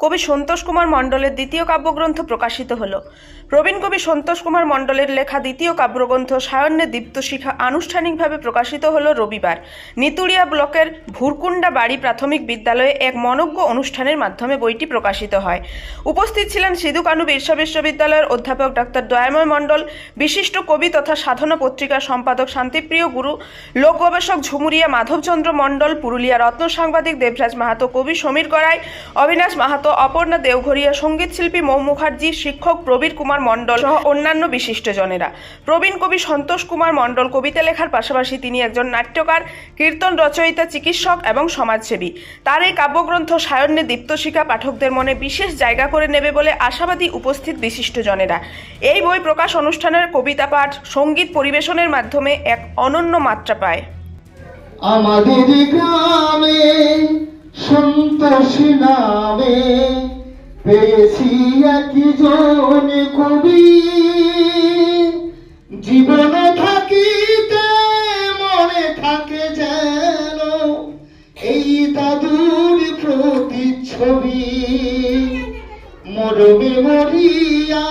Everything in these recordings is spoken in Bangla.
কবি সন্তোষ কুমার মণ্ডলের দ্বিতীয় কাব্যগ্রন্থ প্রকাশিত হল। প্রবীণ কবি সন্তোষ কুমার মণ্ডলের লেখা দ্বিতীয় কাব্যগ্রন্থ সায়ন্যে দীপ্তশিখা আনুষ্ঠানিকভাবে প্রকাশিত হল রবিবার নিতুড়িয়া ব্লকের ভুরকুন্ডা বাড়ি প্রাথমিক বিদ্যালয়ে এক মনজ্ঞ অনুষ্ঠানের মাধ্যমে বইটি প্রকাশিত হয়। উপস্থিত ছিলেন সিধু কানু বিরসা বিশ্ববিদ্যালয়ের অধ্যাপক ডাক্তার দয়াময় মণ্ডল, বিশিষ্ট কবি তথা সাধনা পত্রিকার সম্পাদক শান্তিপ্রিয় গুরু, লোক গবেষক ঝুমুরিয়া মাধবচন্দ্র মণ্ডল, পুরুলিয়া রত্ন সাংবাদিক দেবরাজ মাহাতো, কবি সমীর গড়াই, অবিনাশ মাহাতো, অপর্ণা দেওঘরিয়া, সঙ্গীতশিল্পী মৌ মুখার্জি, শিক্ষক প্রবীর কুমার মণ্ডল সহ অন্যান্য বিশিষ্টজনেরা। প্রবীণ কবি সন্তোষ কুমার মণ্ডল কবিতা লেখার পাশাপাশি তিনি একজন নাট্যকার, কীর্তন রচয়িতা, চিকিৎসক এবং সমাজসেবী। তার এই কাব্যগ্রন্থ সায়ন্যে দীপ্তশিখা পাঠকদের মনে বিশেষ জায়গা করে নেবে বলে আশাবাদী উপস্থিত বিশিষ্টজনেরা। এই বই প্রকাশ অনুষ্ঠানের কবিতা পাঠ, সঙ্গীত পরিবেশনের মাধ্যমে এক অনন্য মাত্রা পায়। আমাদের গ্রামে সন্তোষী নামে পেয়েছি একজন কবি, জীবনে থাকিতে মনে থাকে যেন এই দাদুর প্রতিচ্ছবি। মরবে মরিয়া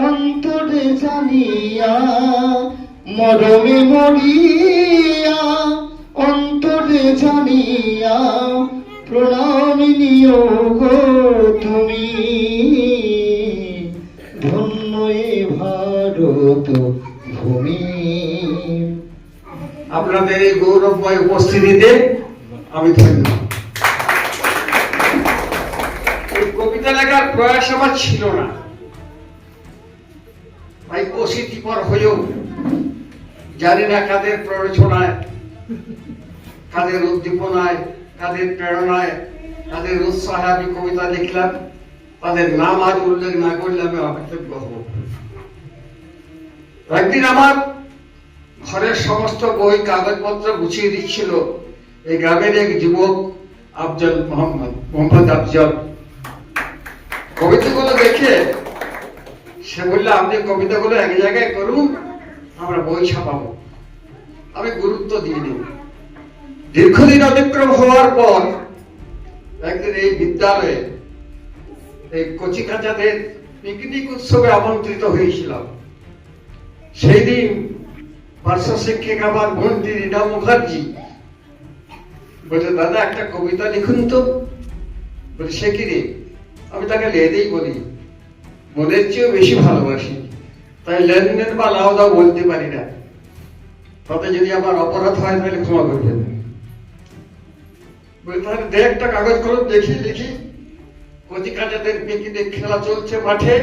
অন্তরে জানিয়া, মরবে মরিয়া অন্তরে জানিয়া, প্রণাম নিও গো তুমি, ধন্য এ ভারত ভূমি। আপনাদের এই গৌরবময় উপস্থিতিতে আমি ধন্য। এই কবিতা লেখার প্রয়াস আমার ছিল না, তাই অশীতিপর হয়েও জানি না কাদের প্ররোচনায়, কাদের উদ্দীপনায়, কাদের প্রেরণায়, কাদের উৎসাহে আমি কবিতা লিখলাম। তাদের নাম আজ উল্লেখ না করলে আমি অকৃতজ্ঞ হব। একদিন আমার ঘরের সমস্ত বই কাগজপত্র গুছিয়ে দিচ্ছিল এই গ্রামের এক যুবক আফজল মোহাম্মদ আফজল। কবিতাগুলো দেখে সে বললো, আপনি কবিতাগুলো এক জায়গায় করুন, আমরা বই ছাপাবো। আমি গুরুত্ব দিইনি। দীর্ঘদিন অতিক্রম হওয়ার পর একদিন এই বিদ্যালয়ে এই কচি কাচাদের পিকনিক উৎসবে আমন্ত্রিত হয়েছিলাম। সেই দিন পার্শ্ব শিক্ষিকা আমার বোনটি রীনা মুখার্জি বলছে, দাদা একটা কবিতা লিখুন তো। বলে, সে কি রে? আমি তাকে লেদেই বলি, মনের চেয়েও বেশি ভালোবাসি, তাই লেনদেন বা লাও দাও বলতে পারি না। তাতে যদি আমার অপরাধ হয় তাহলে ক্ষমা করবেন। বলে, তাহলে দে একটা কাগজ কলম দেখি লিখি। কচি কাচাদের পিকনিক খেলা চলছে মাঠে,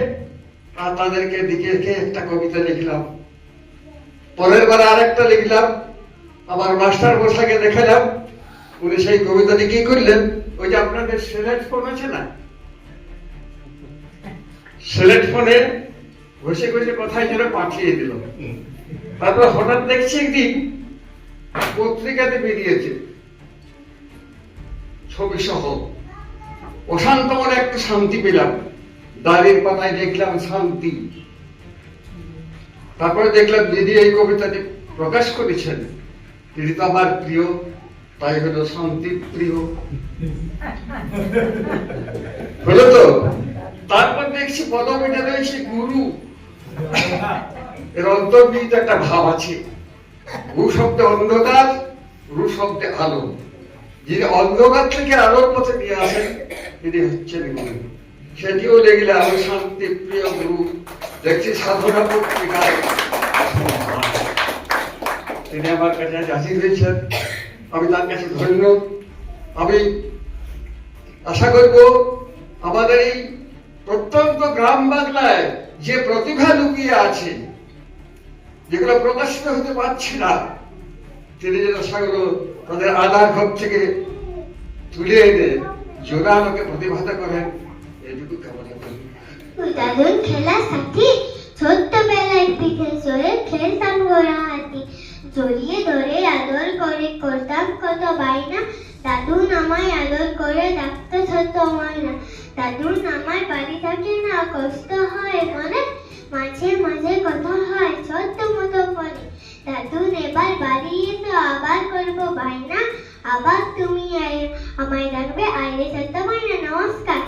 আর তাদেরকে দিকে রেখে একটা কবিতা লিখলাম। পরের বার আর একটা লিখলাম, আবার মাস্টার মশাইকে দেখালাম। উনি সেই কবিতাটি কি করলেন, ওই যে আপনাদের সেলেট ফোন আছে না, সেলেট ফোনে ঘষে ঘষে কোথায় যেন পাঠিয়ে দিল। তারপর হঠাৎ দেখছি একদিন পত্রিকাতে বেরিয়েছে ছবি সহ। অশান্ত মনে একটু শান্তি পেলাম। দাঁড়ির পাতায় দেখলাম শান্তি। তারপরে দেখলাম দিদি এই কবিতাটি প্রকাশ করেছেন। দিদি তো আমার প্রিয়, তাই হলো শান্তি প্রিয় হলো তো। তারপর দেখছি পদবিটা রয়েছে গুরু। এর অন্তর্নিহিত একটা ভাব আছে। গু শব্দে অন্ধকার, রু শব্দে আলো। যিনি অন্ধকার থেকে আলোর পথে নিয়ে আসেন তিনি হচ্ছেন গুরু। সেটিও লিখলে আমি শান্তি প্রিয় গুরু। দেখছি সাধনা পত্রিকায় তিনি আমার কাছে হাজির হয়েছেন। আমি তার কাছে ধন্য। আমি আশা করব আমাদের এই প্রত্যন্ত গ্রাম বাংলায় যে প্রতিভা লুকিয়ে আছে, যেগুলো প্রকাশিত হতে পারছে না, তিনি যেন সেগুলো তাদের আধার ঘর থেকে তুলে এনে জোরালোকে প্রতিভাতা করেন, এইটুকু কামনা করি। দাদুর খেলা সাথী, ছোট্টবেলায় পিঠে চড়ে খেলতাম গোড়া হাতি, জড়িয়ে ধরে আদর করে করতাম কত বাইনা, দাদু আমায় আদর করে ডাকতো ছোট ময়না। দাদুর আমায় বাড়ি থাকে না, কষ্ট হয় মনে, মাঝে মাঝে কথা হয় ছোট্ট মতো করে। দাদু এবার বাড়ি এসো, আবার করবো বাইনা, আবার তুমি আমায় ডাকবে, আইলে ছোট্ট ময়না। নমস্কার।